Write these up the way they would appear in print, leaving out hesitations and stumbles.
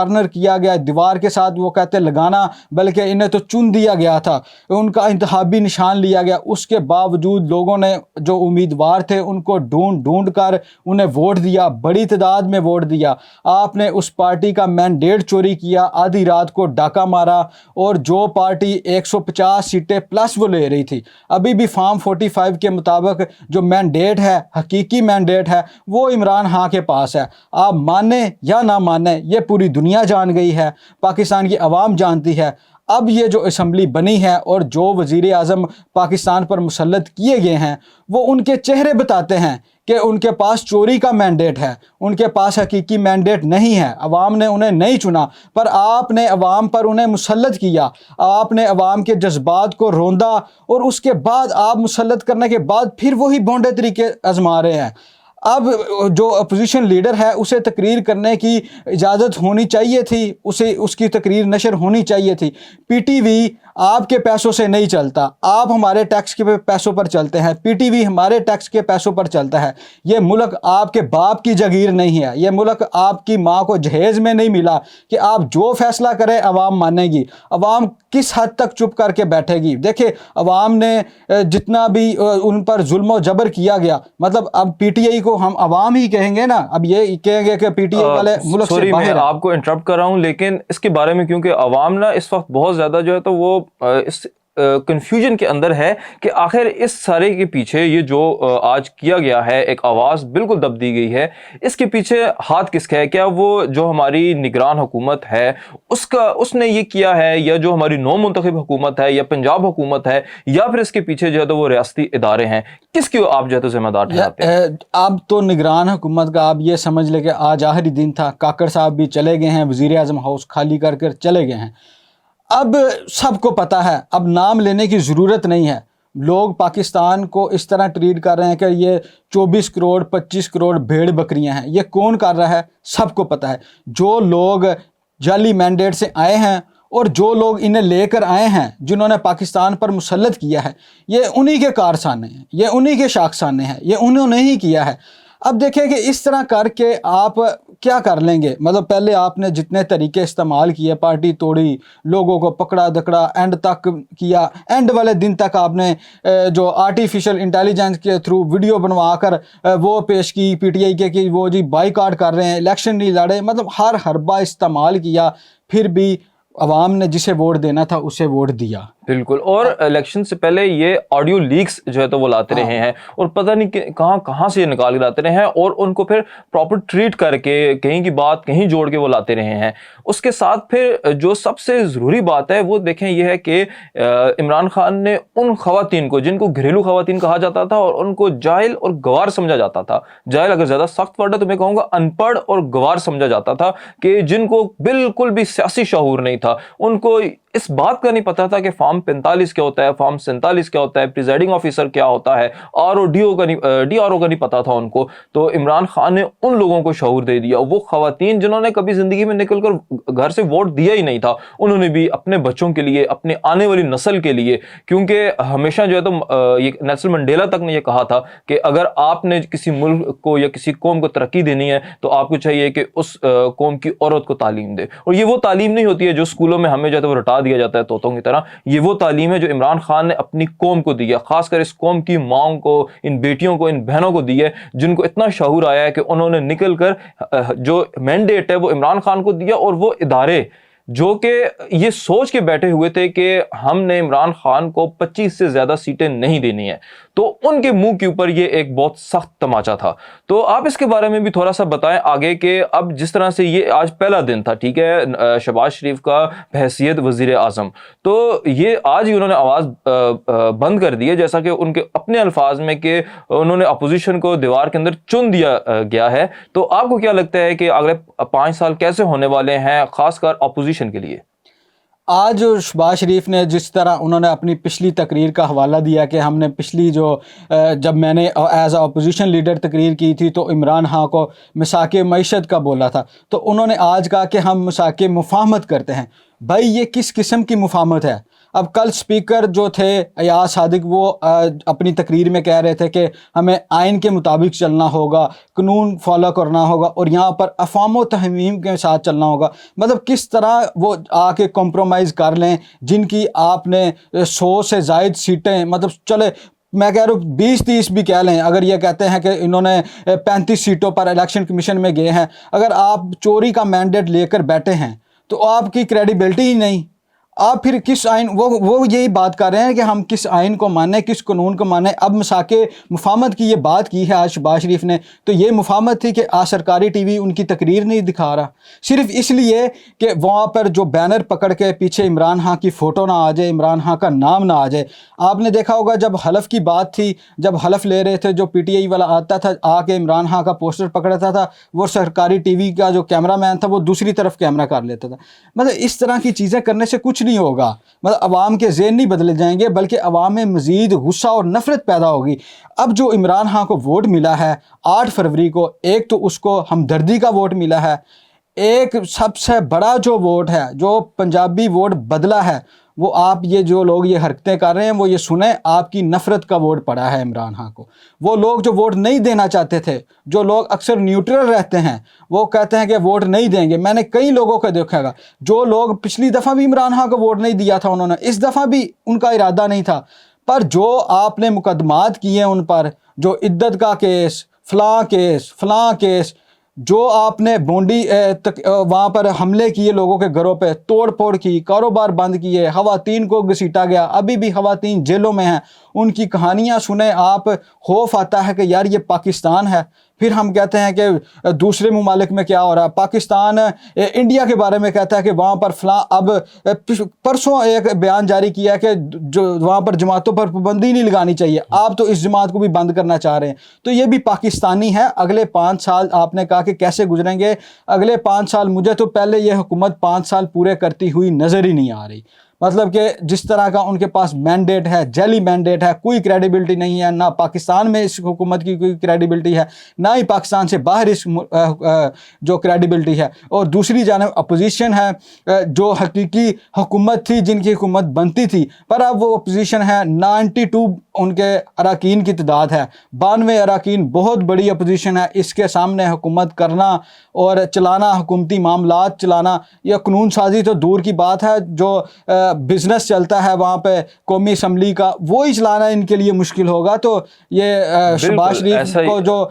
Corner کیا گیا, دیوار کے ساتھ وہ کہتے لگانا, بلکہ انہیں تو چن دیا گیا تھا, ان کا انتخابی نشان لیا گیا. اس کے باوجود لوگوں نے جو امیدوار تھے ان کو ڈھونڈ کر انہیں ووٹ دیا, بڑی تعداد میں ووٹ دیا. آپ نے اس پارٹی کا مینڈیٹ چوری کیا, آدھی رات کو ڈاکہ مارا, اور جو پارٹی 150 سیٹیں پلس وہ لے رہی تھی, ابھی بھی فارم 45 کے مطابق جو مینڈیٹ ہے, حقیقی مینڈیٹ ہے, وہ عمران خان کے پاس ہے. آپ مانیں یا نہ مانیں, یہ پوری دنیا جان گئی ہے, پاکستان کی عوام جانتی ہے. اب یہ جو اسمبلی بنی ہے اور جو وزیر اعظم پاکستان پر مسلط کیے گئے ہیں, وہ ان کے چہرے بتاتے ہیں کہ ان کے پاس چوری کا مینڈیٹ ہے, ان کے پاس حقیقی مینڈیٹ نہیں ہے. عوام نے انہیں نہیں چنا, پر آپ نے عوام پر انہیں مسلط کیا, آپ نے عوام کے جذبات کو روندا, اور اس کے بعد آپ مسلط کرنے کے بعد پھر وہی بھونڈے طریقے آزما رہے ہیں. اب جو اپوزیشن لیڈر ہے اسے تقریر کرنے کی اجازت ہونی چاہیے تھی, اس کی تقریر نشر ہونی چاہیے تھی. پی ٹی وی آپ کے پیسوں سے نہیں چلتا, آپ ہمارے ٹیکس کے پیسوں پر چلتے ہیں, پی ٹی وی ہمارے ٹیکس کے پیسوں پر چلتا ہے. یہ ملک آپ کے باپ کی جگیر نہیں ہے, یہ ملک آپ کی ماں کو جہیز میں نہیں ملا کہ آپ جو فیصلہ کریں عوام مانے گی. عوام کس حد تک چپ کر کے بیٹھے گی؟ دیکھیں عوام نے جتنا بھی ان پر ظلم و جبر کیا گیا, مطلب اب پی ٹی آئی کو ہم عوام ہی کہیں گے نا, اب یہ کہیں گے کہ پی ٹی آئی والے ملک سے باہر ہیں. میں آپ کو انٹرپٹ کر رہا ہوں, لیکن اس کے بارے میں کیونکہ عوام نا اس وقت بہت زیادہ جو ہے تو وہ اس کنفیوژن کے اندر ہے کہ آخر اس سارے کے پیچھے یہ جو آج کیا گیا ہے, ایک آواز بالکل دب دی گئی ہے, اس کے پیچھے ہاتھ کس کا ہے؟ کیا وہ جو ہماری نگران حکومت ہے اس نے یہ کیا ہے, یا جو ہماری نو منتخب حکومت ہے, یا پنجاب حکومت ہے, یا پھر اس کے پیچھے جو ہے تو وہ ریاستی ادارے ہیں؟ کس کی آپ جو ہے تو ذمہ دار ٹھہراتے ہیں؟ اب تو نگران حکومت کا آپ یہ سمجھ لیں کہ آج آخری دن تھا, کاکڑ صاحب بھی چلے گئے ہیں, وزیر اعظم ہاؤس خالی کر کر چلے گئے ہیں. اب سب کو پتہ ہے, اب نام لینے کی ضرورت نہیں ہے. لوگ پاکستان کو اس طرح ٹریٹ کر رہے ہیں کہ یہ 24 کروڑ 25 کروڑ بھیڑ بکریاں ہیں. یہ کون کر رہا ہے؟ سب کو پتہ ہے. جو لوگ جعلی مینڈیٹ سے آئے ہیں اور جو لوگ انہیں لے کر آئے ہیں, جنہوں نے پاکستان پر مسلط کیا ہے, یہ انہی کے کارسانے ہیں, یہ انہی کے شاخسانے ہیں, یہ انہوں نے ہی کیا ہے. اب دیکھیں کہ اس طرح کر کے آپ کیا کر لیں گے؟ مطلب پہلے آپ نے جتنے طریقے استعمال کیے, پارٹی توڑی, لوگوں کو پکڑا دکڑا, اینڈ تک کیا, اینڈ والے دن تک آپ نے جو آرٹیفیشل انٹیلیجنس کے تھرو ویڈیو بنوا کر وہ پیش کی پی ٹی آئی کے کہ وہ جی بائی کاٹ کر رہے ہیں, الیکشن نہیں لڑے, مطلب ہر حربہ استعمال کیا, پھر بھی عوام نے جسے ووٹ دینا تھا اسے ووٹ دیا. بالکل. اور الیکشن سے پہلے یہ آڈیو لیکس جو ہے تو وہ لاتے رہے ہیں, اور پتہ نہیں کہاں سے یہ نکال کے لاتے رہے ہیں, اور ان کو پھر پراپر ٹریٹ کر کے کہیں کی بات کہیں جوڑ کے وہ لاتے رہے ہیں. اس کے ساتھ پھر جو سب سے ضروری بات ہے وہ دیکھیں یہ ہے کہ عمران خان نے ان خواتین کو, جن کو گھریلو خواتین کہا جاتا تھا اور ان کو جاہل اور گوار سمجھا جاتا تھا, جاہل اگر زیادہ سخت ورڈ ہے تو میں کہوں گا ان پڑھ اور گوار سمجھا جاتا تھا, کہ جن کو بالکل بھی سیاسی شعور نہیں تھا, ان کو اس بات کا نہیں پتا تھا کہ فارم 45 کیا ہوتا ہے, فارم 47 کیا ہوتا ہے, پریزائڈنگ آفیسر کیا ہوتا ہے, ڈی آر او کا نہیں پتا تھا ان کو. تو عمران خان نے ان لوگوں کو شعور دے دیا. وہ خواتین جنہوں نے کبھی زندگی میں نکل کر گھر سے ووٹ دیا ہی نہیں تھا, انہوں نے بھی اپنے بچوں کے لیے, اپنے آنے والی نسل کے لیے, کیونکہ ہمیشہ جو ہے تو یہ نیلسن منڈیلا تک نے یہ کہا تھا کہ اگر آپ نے کسی ملک کو یا کسی قوم کو ترقی دینی ہے تو آپ کو چاہیے کہ اس قوم کی عورت کو تعلیم دے. اور یہ وہ تعلیم نہیں ہوتی ہے جو اسکولوں میں ہمیں جو ہے تو رٹا دیا جاتا ہے طوطوں کی طرح. یہ وہ تعلیم ہے جو عمران خان نے اپنی قوم کو دی ہے, خاص کر اس قوم کی ماؤں کو, ان بیٹیوں کو, ان بہنوں کو دی ہے, جن کو اتنا شعور آیا ہے کہ انہوں نے نکل کر جو مینڈیٹ ہے وہ عمران خان کو دیا, اور وہ ادارے جو کہ یہ سوچ کے بیٹھے ہوئے تھے کہ ہم نے عمران خان کو 25 سے زیادہ سیٹیں نہیں دینی ہیں, تو ان کے منہ کے اوپر یہ ایک بہت سخت تماچا تھا. تو آپ اس کے بارے میں بھی تھوڑا سا بتائیں آگے کہ اب جس طرح سے یہ آج پہلا دن تھا, ٹھیک ہے, شہباز شریف کا بحیثیت وزیر اعظم, تو یہ آج ہی انہوں نے آواز بند کر دی ہے, جیسا کہ ان کے اپنے الفاظ میں کہ انہوں نے اپوزیشن کو دیوار کے اندر چن دیا گیا ہے. تو آپ کو کیا لگتا ہے کہ اگلے 5 سال کیسے ہونے والے ہیں, خاص کر اپوزیشن کے لیے؟ آج شہباز شریف نے جس طرح انہوں نے اپنی پچھلی تقریر کا حوالہ دیا کہ ہم نے پچھلی جب میں نے ایز اے اپوزیشن لیڈر تقریر کی تھی تو عمران خان کو مساق معیشت کا بولا تھا, تو انہوں نے آج کہا کہ ہم مساق مفاہمت کرتے ہیں. بھائی یہ کس قسم کی مفاہمت ہے؟ اب کل اسپیکر جو تھے ایاز صادق وہ اپنی تقریر میں کہہ رہے تھے کہ ہمیں آئین کے مطابق چلنا ہوگا, قانون فالو کرنا ہوگا اور یہاں پر افہام و تہمیم کے ساتھ چلنا ہوگا. مطلب کس طرح وہ آ کے کمپرومائز کر لیں جن کی آپ نے 100 سے زائد سیٹیں, مطلب چلے میں کہہ رہا ہوں 20-30 بھی کہہ لیں, اگر یہ کہتے ہیں کہ انہوں نے 35 سیٹوں پر الیکشن کمیشن میں گئے ہیں, اگر آپ چوری کا مینڈیٹ لے کر بیٹھے ہیں تو آپ کی کریڈیبلٹی ہی نہیں. آپ پھر کس آئین, وہ یہی بات کر رہے ہیں کہ ہم کس آئین کو مانیں, کس قانون کو مانیں. اب مساق مفاہمت کی یہ بات کی ہے آج شہباز شریف نے, تو یہ مفاہمت تھی کہ آج سرکاری ٹی وی ان کی تقریر نہیں دکھا رہا صرف اس لیے کہ وہاں پر جو بینر پکڑ کے پیچھے عمران خان کی فوٹو نہ آ جائے, عمران خان کا نام نہ آ جائے. آپ نے دیکھا ہوگا جب حلف کی بات تھی, جب حلف لے رہے تھے, جو پی ٹی آئی والا آتا تھا آ کے عمران خان کا پوسٹر پکڑتا تھا, وہ سرکاری ٹی وی کا جو کیمرہ مین تھا وہ دوسری طرف کیمرہ کر لیتا تھا. مطلب اس طرح کی چیزیں کرنے سے کچھ نہیں ہوگا, مطلب عوام کے ذہن نہیں بدلے جائیں گے بلکہ عوام میں مزید غصہ اور نفرت پیدا ہوگی. اب جو عمران خان کو ووٹ ملا ہے 8 فروری کو, ایک تو اس کو ہمدردی کا ووٹ ملا ہے, ایک سب سے بڑا جو ووٹ ہے, جو پنجابی ووٹ بدلا ہے, وہ آپ یہ جو لوگ یہ حرکتیں کر رہے ہیں وہ یہ سنیں, آپ کی نفرت کا ووٹ پڑا ہے عمران خان کو. وہ لوگ جو ووٹ نہیں دینا چاہتے تھے, جو لوگ اکثر نیوٹرل رہتے ہیں, وہ کہتے ہیں کہ ووٹ نہیں دیں گے. میں نے کئی لوگوں کو دیکھا گا جو لوگ پچھلی دفعہ بھی عمران خان کو ووٹ نہیں دیا تھا, انہوں نے اس دفعہ بھی ان کا ارادہ نہیں تھا, پر جو آپ نے مقدمات کیے ہیں ان پر, جو عدت کا کیس, فلاں کیس, جو آپ نے بونڈی وہاں پر حملے کیے لوگوں کے گھروں پہ, توڑ پھوڑ کی, کاروبار بند کیے, خواتین کو گھسیٹا گیا, ابھی بھی خواتین جیلوں میں ہیں, ان کی کہانیاں سنیں آپ خوف آتا ہے کہ یار یہ پاکستان ہے. پھر ہم کہتے ہیں کہ دوسرے ممالک میں کیا ہو رہا ہے. پاکستان انڈیا کے بارے میں کہتا ہے کہ وہاں پر فلاں, اب پرسوں ایک بیان جاری کیا کہ جو وہاں پر جماعتوں پر پابندی نہیں لگانی چاہیے, آپ تو اس جماعت کو بھی بند کرنا چاہ رہے ہیں. تو یہ بھی پاکستانی ہے. اگلے 5 سال آپ نے کہا کہ کیسے گزریں گے, اگلے 5 سال مجھے تو پہلے یہ حکومت 5 سال پورے کرتی ہوئی نظر ہی نہیں آ رہی. مطلب کہ جس طرح کا ان کے پاس مینڈیٹ ہے, جعلی مینڈیٹ ہے, کوئی کریڈیبلٹی نہیں ہے. نہ پاکستان میں اس حکومت کی کوئی کریڈیبلٹی ہے, نہ ہی پاکستان سے باہر اس جو کریڈیبلٹی ہے. اور دوسری جانب اپوزیشن ہے جو حقیقی حکومت تھی, جن کی حکومت بنتی تھی, پر اب وہ اپوزیشن ہے 92 ان کے اراکین کی تعداد ہے, 92 اراکین, بہت بڑی اپوزیشن ہے. اس کے سامنے حکومت کرنا اور چلانا, حکومتی معاملات چلانا, یا قانون سازی تو دور کی بات ہے, جو بزنس چلتا ہے وہاں پہ قومی اسمبلی کا, وہی چلانا ان کے لیے مشکل ہوگا. تو یہ شہباز شریف کو جو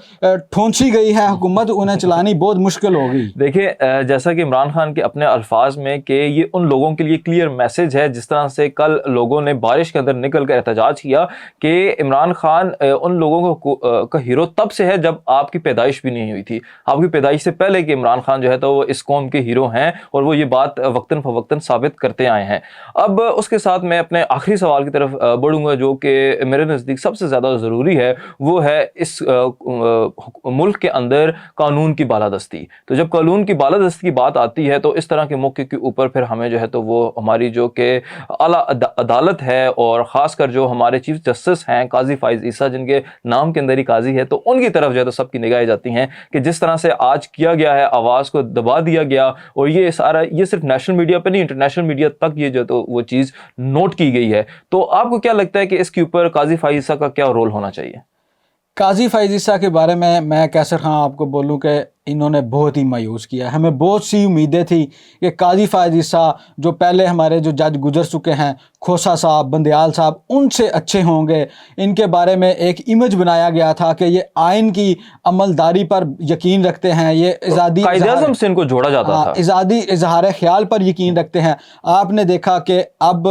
ٹھونسی گئی ہے حکومت, انہیں چلانی بہت مشکل ہوگی. دیکھیں جیسا کہ عمران خان کے اپنے الفاظ میں کہ یہ ان لوگوں کے لیے کلیئر میسج ہے, جس طرح سے کل لوگوں نے بارش کے اندر نکل کر احتجاج کیا کہ عمران خان ان لوگوں کا ہیرو تب سے ہے جب آپ کی پیدائش بھی نہیں ہوئی تھی, آپ کی پیدائش سے پہلے کہ عمران خان جو ہے تو وہ اس قوم کے ہیرو ہیں, اور وہ یہ بات وقتاً فوقتاً ثابت کرتے آئے ہیں. اب اس کے ساتھ میں اپنے آخری سوال کی طرف بڑھوں گا, جو کہ میرے نزدیک سب سے زیادہ ضروری ہے, وہ ہے اس ملک کے اندر قانون کی بالادستی. تو جب قانون کی بالادستی کی بات آتی ہے تو اس طرح کے موقع کے اوپر پھر ہمیں جو ہے تو وہ ہماری جو کہ اعلیٰ عدالت ہے, اور خاص کر جو ہمارے چیف جسٹس ہیں قاضی فائز عیسیٰ, جن کے نام کے اندر ہی قاضی ہے, تو ان کی طرف جو ہے تو سب کی نگاہیں جاتی ہیں کہ جس طرح سے آج کیا گیا ہے, آواز کو دبا دیا گیا, اور یہ سارا یہ صرف نیشنل میڈیا پہ نہیں, انٹرنیشنل میڈیا تک یہ جو تو وہ چیز نوٹ کی گئی ہے. تو آپ کو کیا لگتا ہے کہ اس کے اوپر قاضی فائز عیسیٰ کا کیا رول ہونا چاہیے؟ قاضی فائز عیسیٰ کے بارے میں کیسر خان آپ کو بولوں کہ انہوں نے بہت ہی مایوس کیا. ہمیں بہت سی امیدیں تھی کہ قاضی فائز عیسیٰ جو پہلے ہمارے جو جج گزر چکے ہیں, کھوسا صاحب, بندیال صاحب, ان سے اچھے ہوں گے. ان کے بارے میں ایک امیج بنایا گیا تھا کہ یہ آئین کی عملداری پر یقین رکھتے ہیں, یہ آزادی قائد اعظم سے ان کو جوڑا جاتا تھا, آزادی اظہار خیال پر یقین رکھتے ہیں. آپ نے دیکھا کہ اب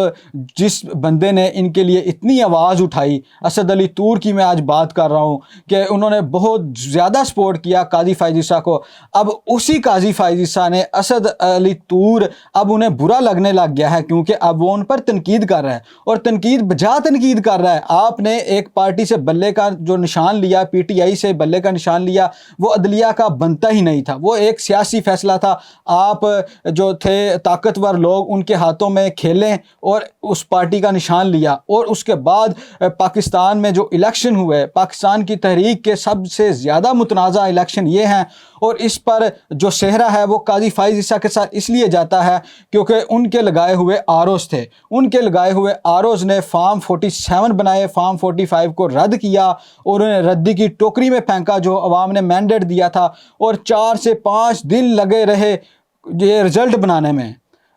جس بندے نے ان کے لیے اتنی آواز اٹھائی, اسد علی طور کی میں آج بات کر رہا ہوں کہ انہوں نے بہت زیادہ سپورٹ کیا قاضی فائز عیسیٰ کو, اب اسی قاضی فائز عیسیٰ نے اسد علی طور, اب انہیں برا لگنے لگ گیا ہے کیونکہ اب وہ ان پر تنقید کر رہا ہے, اور تنقید بجا تنقید کر رہا ہے. آپ نے ایک پارٹی سے بلے کا جو نشان لیا, پی ٹی آئی سے بلے کا نشان لیا, وہ عدلیہ کا بنتا ہی نہیں تھا, وہ ایک سیاسی فیصلہ تھا. آپ جو تھے طاقتور لوگ, ان کے ہاتھوں میں کھیلیں اور اس پارٹی کا نشان لیا. اور اس کے بعد پاکستان میں جو الیکشن ہوئے, پاکستان کی تحریک کے سب سے زیادہ متنازع الیکشن یہ ہیں, اور اس پر جو سہرا ہے وہ قاضی فائز عیسیٰ کے ساتھ اس لیے جاتا ہے کیونکہ ان کے لگائے ہوئے آروز تھے. ان کے لگائے ہوئے آروز نے فارم 47 بنائے, فارم 45 کو رد کیا اور انہیں ردی کی ٹوکری میں پھینکا جو عوام نے مینڈیٹ دیا تھا, اور 4 سے 5 دن لگے رہے یہ رزلٹ بنانے میں,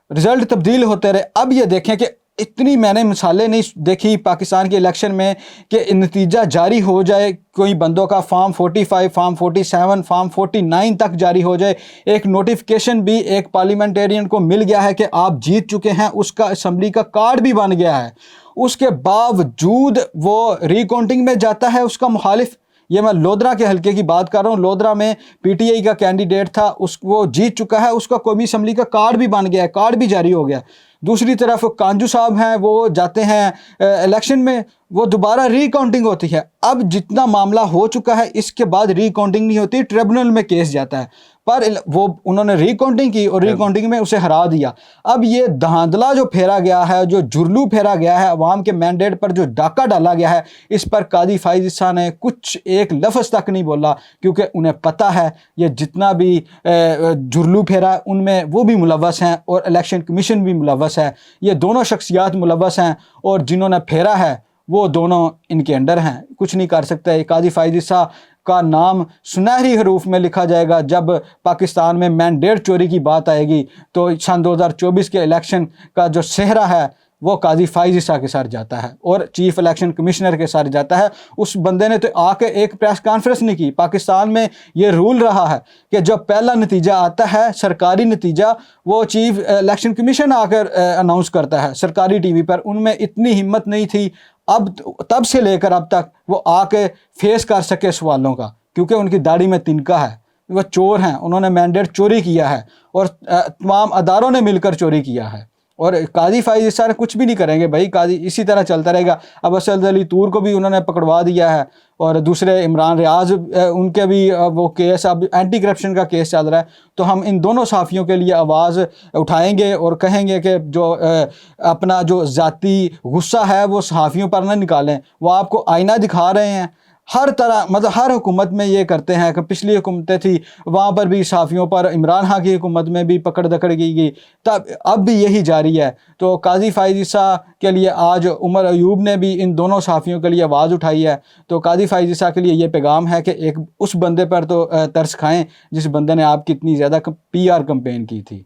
رزلٹ تبدیل ہوتے رہے. اب یہ دیکھیں کہ اتنی میں نے مثالیں نہیں دیکھی پاکستان کے الیکشن میں کہ نتیجہ جاری ہو جائے کوئی بندوں کا فارم 45, فارم 47, فارم 49 تک جاری ہو جائے, ایک نوٹیفکیشن بھی ایک پارلیمنٹیرین کو مل گیا ہے کہ آپ جیت چکے ہیں, اس کا اسمبلی کا کارڈ بھی بن گیا ہے, اس کے باوجود وہ ری کاؤنٹنگ میں جاتا ہے اس کا مخالف. یہ میں لودرا کے حلقے کی بات کر رہا ہوں, لودرا میں پی ٹی آئی کا کینڈیڈیٹ تھا, وہ جیت چکا ہے, اس کا قومی اسمبلی کا کارڈ بھی بن گیا ہے, کارڈ بھی جاری ہو گیا. دوسری طرف کانجو صاحب ہیں, وہ جاتے ہیں الیکشن میں, وہ دوبارہ ری کاؤنٹنگ ہوتی ہے. اب جتنا معاملہ ہو چکا ہے اس کے بعد ری کاؤنٹنگ نہیں ہوتی, ٹریبونل میں کیس جاتا ہے, پر وہ انہوں نے ری کاؤنٹنگ کی اور ری کاؤنٹنگ میں اسے ہرا دیا. اب یہ دھاندلا جو پھیرا گیا ہے, جو جرلو پھیرا گیا ہے, عوام کے مینڈیٹ پر جو ڈاکہ ڈالا گیا ہے, اس پر قاضی فائز عیسیٰ نے کچھ ایک لفظ تک نہیں بولا, کیونکہ انہیں پتہ ہے یہ جتنا بھی جرلو پھیرا ان میں وہ بھی ملوث ہیں اور الیکشن کمیشن بھی ملوث ہے. یہ دونوں شخصیات ملوث ہیں اور جنہوں نے پھیرا ہے وہ دونوں ان کے انڈر ہیں, کچھ نہیں کر سکتے. قاضی فائز عیسیٰ کا نام سنہری حروف میں لکھا جائے گا جب پاکستان میں مینڈیٹ چوری کی بات آئے گی, تو سن 2024 کے الیکشن کا جو سہرا ہے وہ قاضی فائز عیسیٰ کے ساتھ جاتا ہے اور چیف الیکشن کمشنر کے ساتھ جاتا ہے. اس بندے نے تو آ کے ایک پریس کانفرنس نہیں کی. پاکستان میں یہ رول رہا ہے کہ جب پہلا نتیجہ آتا ہے سرکاری نتیجہ, وہ چیف الیکشن کمیشن آ کر اناؤنس کرتا ہے سرکاری ٹی وی پر. ان میں اتنی ہمت نہیں تھی اب تب سے لے کر اب تک وہ آ کے فیس کر سکے سوالوں کا, کیونکہ ان کی داڑھی میں تنکا ہے, وہ چور ہیں, انہوں نے مینڈیٹ چوری کیا ہے اور تمام اداروں نے مل کر چوری کیا ہے. اور قاضی فائز عیسیٰ نے کچھ بھی نہیں کریں گے بھائی, قاضی اسی طرح چلتا رہے گا. اب اسد علی طور کو بھی انہوں نے پکڑوا دیا ہے, اور دوسرے عمران ریاض ان کے بھی وہ کیس, اب اینٹی کرپشن کا کیس چل رہا ہے. تو ہم ان دونوں صحافیوں کے لیے آواز اٹھائیں گے اور کہیں گے کہ جو اپنا جو ذاتی غصہ ہے وہ صحافیوں پر نہ نکالیں. وہ آپ کو آئینہ دکھا رہے ہیں ہر طرح, مطلب ہر حکومت میں یہ کرتے ہیں کہ پچھلی حکومتیں تھی وہاں پر بھی صحافیوں پر, عمران خان کی حکومت میں بھی پکڑ دکڑ کی گئی, تب اب بھی یہی جاری ہے. تو قاضی فائز عیسیٰ کے لیے آج عمر ایوب نے بھی ان دونوں صحافیوں کے لیے آواز اٹھائی ہے. تو قاضی فائز عیسیٰ کے لیے یہ پیغام ہے کہ ایک اس بندے پر تو ترس کھائیں جس بندے نے آپ کی اتنی زیادہ پی آر کمپین کی تھی.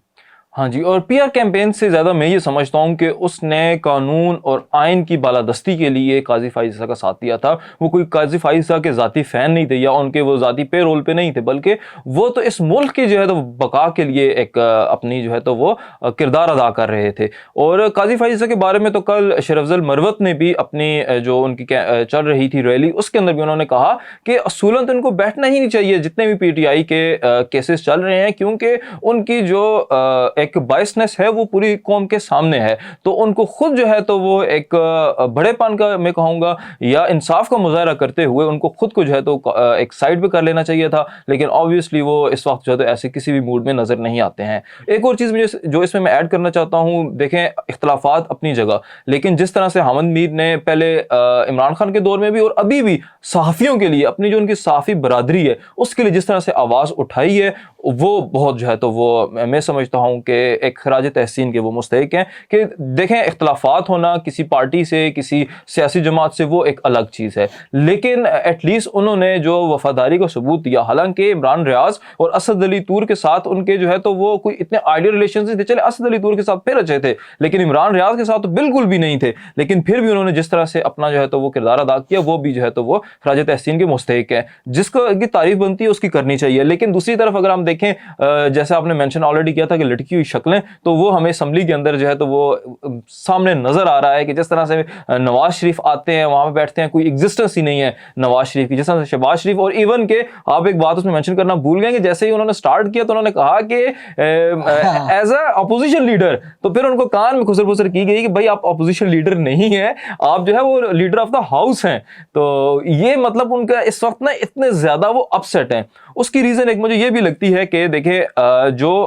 ہاں جی, اور پی آر کیمپین سے زیادہ میں یہ سمجھتا ہوں کہ اس نے قانون اور آئین کی بالادستی کے لیے قاضی فائز عیسیٰ کا ساتھ دیا تھا. وہ کوئی قاضی فائز عیسیٰ کے ذاتی فین نہیں تھے یا ان کے وہ ذاتی پے رول پہ نہیں تھے, بلکہ وہ تو اس ملک کی جو ہے تو بقا کے لیے ایک اپنی جو ہے تو وہ کردار ادا کر رہے تھے. اور قاضی فائز عیسیٰ کے بارے میں تو کل شیر افضل مروت نے بھی اپنی جو ان کی چل رہی تھی ریلی, اس کے اندر بھی انہوں نے کہا کہ اصولاً تو ان کو بیٹھنا ہی نہیں چاہیے جتنے بھی پی ٹی آئی کے کیسز چل رہے ہیں, کیونکہ ان کی جو ایک بائسنس ہے وہ پوری قوم کے سامنے ہے. تو ان کو خود جو ہے تو وہ ایک بڑے پن کا میں کہوں گا یا انصاف کا مظاہرہ کرتے ہوئے ان کو خود کو جو ہے تو ایک سائڈ پہ کر لینا چاہیے تھا, لیکن آبویسلی وہ اس وقت جو ہے تو ایسے کسی بھی موڈ میں نظر نہیں آتے ہیں. ایک اور چیز مجھے جو اس میں ایڈ کرنا چاہتا ہوں, دیکھیں اختلافات اپنی جگہ, لیکن جس طرح سے حامد میر نے پہلے عمران خان کے دور میں بھی اور ابھی بھی صحافیوں کے لیے, اپنی جو ان کی صحافی برادری ہے اس کے لیے جس طرح سے آواز اٹھائی ہے, وہ بہت جو ہے تو وہ میں سمجھتا ہوں کہ ایک خراج تحسین کے وہ مستحق ہیں. کہ دیکھیں اختلافات ہونا کسی پارٹی سے, کسی سیاسی جماعت سے, وہ ایک الگ چیز ہے, لیکن ایٹ لیسٹ انہوں نے جو وفاداری کا ثبوت دیا. حالانکہ عمران ریاض اور اسد علی طور کے ساتھ ان کے جو ہے تو وہ کوئی اتنے آئیڈیل ریلیشنز نہیں تھے. چلے اسد علی طور کے ساتھ پھر اچھے تھے, لیکن عمران ریاض کے ساتھ تو بالکل بھی نہیں تھے, لیکن پھر بھی انہوں نے جس طرح سے اپنا جو ہے تو وہ کردار ادا کیا, وہ بھی جو ہے تو وہ خراج تحسین کے مستحق ہے. جس کو کی تعریف بنتی ہے اس کی کرنی چاہیے. لیکن دوسری طرف اگر ہم دیکھیں, جیسے آپ نے مینشن آلریڈی کیا تھا کہ لٹکی ہوئی شکلیں, تو وہ ہمیں اسمبلی کے اندر جو ہے تو وہ سامنے نظر آ رہا ہے کہ جس طرح سے نواز شریف آتے ہیں وہاں پہ بیٹھتے ہیں, کوئی ایگزسٹنس ہی نہیں ہے نواز شریف کی. جس طرح سے شہباز شریف, اور ایون کہ آپ ایک بات اس میں مینشن کرنا بھول گئے کہ جیسے ہی انہوں نے سٹارٹ کیا تو انہوں نے کہا کہ ایز اے اپوزیشن لیڈر, تو پھر ان کو کان میں خسر پسر کی گئی کہ بھائی آپ اپوزیشن لیڈر نہیں ہیں, آپ جو ہے وہ لیڈر آف دا ہاؤس ہیں. تو یہ مطلب ان کا اس وقت نا اتنے زیادہ وہ اپسیٹ ہیں. اس کی ریزن ایک مجھے یہ بھی لگتی ہے کہ دیکھیں جو